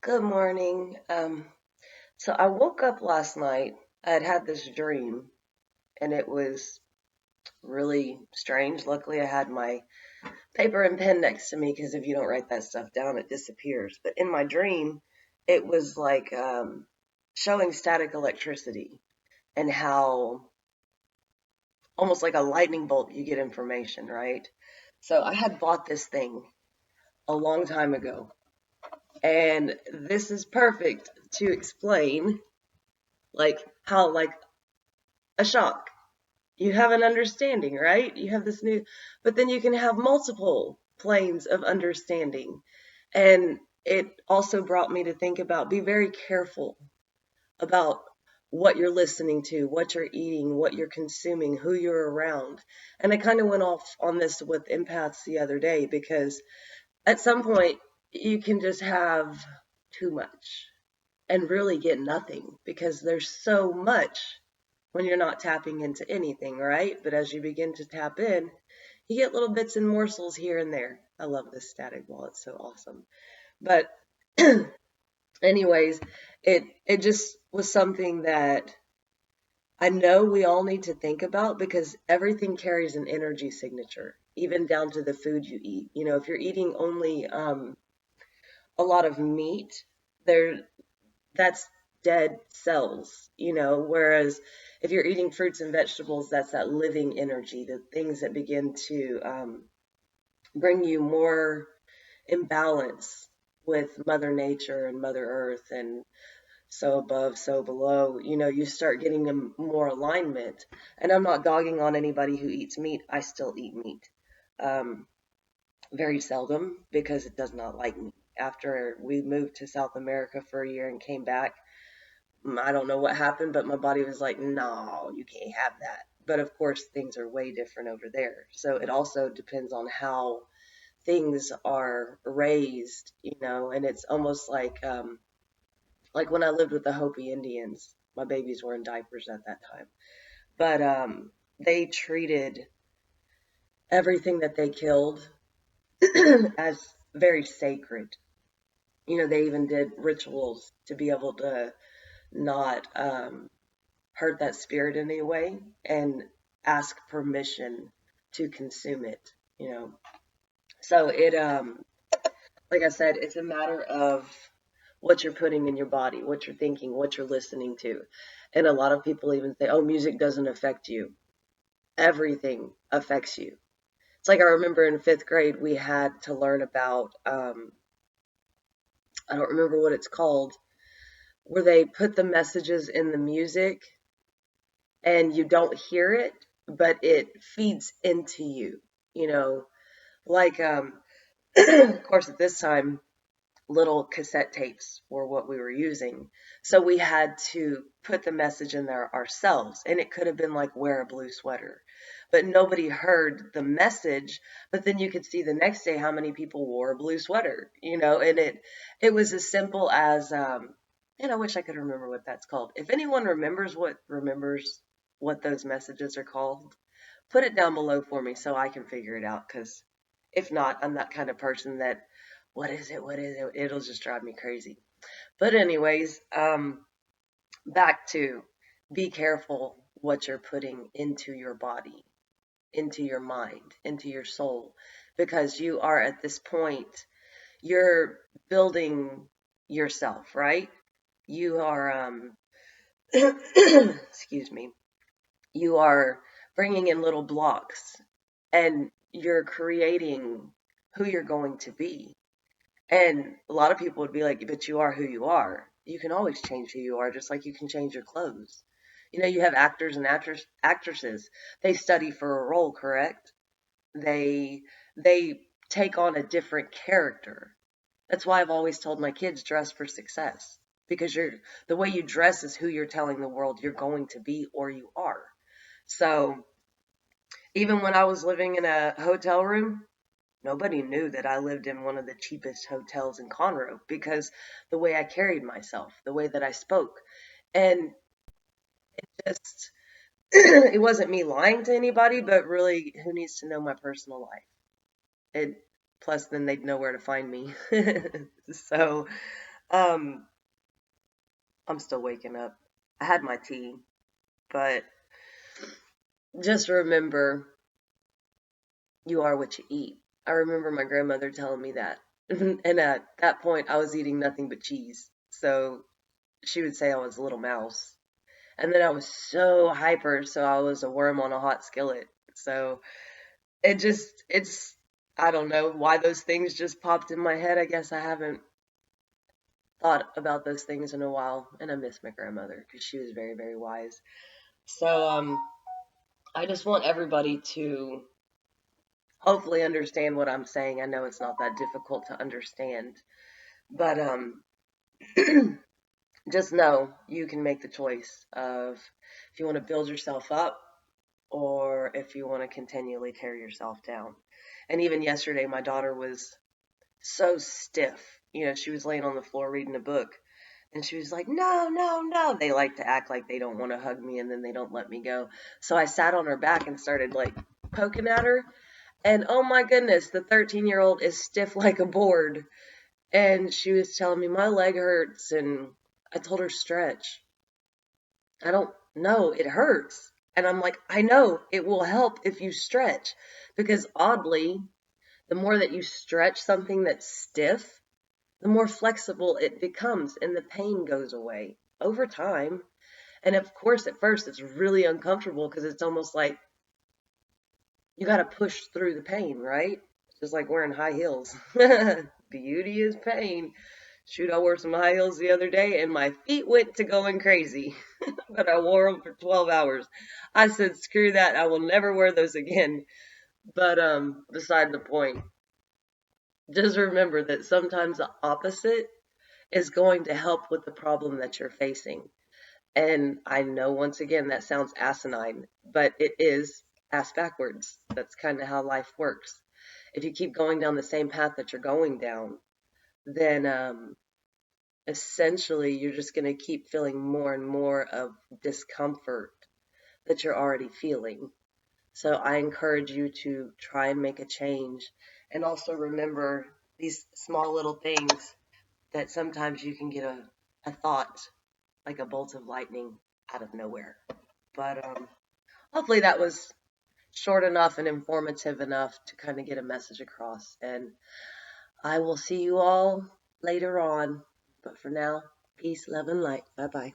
Good morning. So I woke up last night. I had had this dream, and it was really strange. Luckily, I had my paper and pen next to me because if you don't write that stuff down, it disappears. But in my dream, it was like showing static electricity and how almost like a lightning bolt you get information, right? So I had bought this thing a long time ago, and this is perfect to explain like how like a shock. You have an understanding, right? You have this new, but then you can have multiple planes of understanding. And it also brought me to think about be very careful about what you're listening to, what you're eating, what you're consuming, who you're around. And I kind of went off on this with empaths the other day because at some point you can just have too much and really get nothing because there's so much when you're not tapping into anything, right? But as you begin to tap in, you get little bits and morsels here and there. I love this static wall. It's so awesome. But anyways, it just was something that I know we all need to think about because everything carries an energy signature, even down to the food you eat. You know, if you're eating only a lot of meat, there that's dead cells, whereas if you're eating fruits and vegetables, that's that living energy, the things that begin to bring you more in balance with Mother Nature and Mother Earth and so above, so below, you start getting more alignment. And I'm not dogging on anybody who eats meat. I still eat meat. Um, Very seldom because it does not like me. After we moved to South America for a year and came back, I don't know what happened, but my body was like, no, you can't have that. But of course, things are way different over there. So it also depends on how things are raised, and it's almost like when I lived with the Hopi Indians, my babies were in diapers at that time. But they treated everything that they killed as very sacred. They even did rituals to be able to not hurt that spirit in any way and ask permission to consume it, So like I said, it's a matter of what you're putting in your body, what you're thinking, what you're listening to. And a lot of people even say, oh, music doesn't affect you. Everything affects you. It's like I remember in fifth grade, we had to learn about, I don't remember what it's called, where they put the messages in the music and you don't hear it, but it feeds into you, you know, like, of course, at this time, little cassette tapes were what we were using. So we had to put the message in there ourselves. And it could have been like, wear a blue sweater. But nobody heard the message. But then you could see the next day how many people wore a blue sweater, and it was as simple as, and I wish I could remember what that's called. If anyone remembers what those messages are called, put it down below for me so I can figure it out. Because if not, I'm that kind of person that, what is it? What is it? It'll just drive me crazy. But anyways, back to be careful what you're putting into your body, into your mind, into your soul, because you are at this point, you're building yourself, right? You are, excuse me, you are bringing in little blocks and you're creating who you're going to be. And a lot of people would be like, but you are who you are. You can always change who you are, just like you can change your clothes. You have actors and actresses. They study for a role, correct? They take on a different character. That's why I've always told my kids dress for success. Because the way you dress is who you're telling the world you're going to be or you are. So even when I was living in a hotel room, nobody knew that I lived in one of the cheapest hotels in Conroe because the way I carried myself, the way that I spoke. And just, it wasn't me lying to anybody, but really, who needs to know my personal life? It, plus, then they'd know where to find me. So, Um, I'm still waking up. I had my tea, but just remember you are what you eat. I remember my grandmother telling me that. And at that point, I was eating nothing but cheese. So she would say I was a little mouse. And then I was so hyper, so I was a worm on a hot skillet. So it's, I don't know why those things just popped in my head. I guess I haven't thought about those things in a while. And I miss my grandmother because she was very, very wise. So, I just want everybody to hopefully understand what I'm saying. I know it's not that difficult to understand, but just know you can make the choice of if you want to build yourself up or if you want to continually tear yourself down. And even yesterday, my daughter was so stiff. You know, she was laying on the floor reading a book, and she was like, "No, no, no." They like to act like they don't want to hug me, and then they don't let me go. So I sat on her back and started like poking at her. And oh my goodness, the 13-year-old is stiff like a board. And she was telling me my leg hurts, and I told her stretch. I don't know, it hurts. And I'm like, I know it will help if you stretch. Because oddly, the more that you stretch something that's stiff, the more flexible it becomes and the pain goes away over time. And of course, at first, it's really uncomfortable because it's almost like you got to push through the pain, right? Just like wearing high heels. Beauty is pain. Shoot, I wore some high heels the other day and my feet went to going crazy, but I wore them for 12 hours. I said, screw that. I will never wear those again. But, beside the point, just remember that sometimes the opposite is going to help with the problem that you're facing. And I know once again that sounds asinine, but it is ass backwards. That's kind of how life works. If you keep going down the same path that you're going down, then essentially you're just going to keep feeling more and more of discomfort that you're already feeling. So I encourage you to try and make a change and also remember these small little things that sometimes you can get a thought like a bolt of lightning out of nowhere. But hopefully that was short enough and informative enough to kind of get a message across. And I will see you all later on. But for now, peace, love, and light. Bye bye.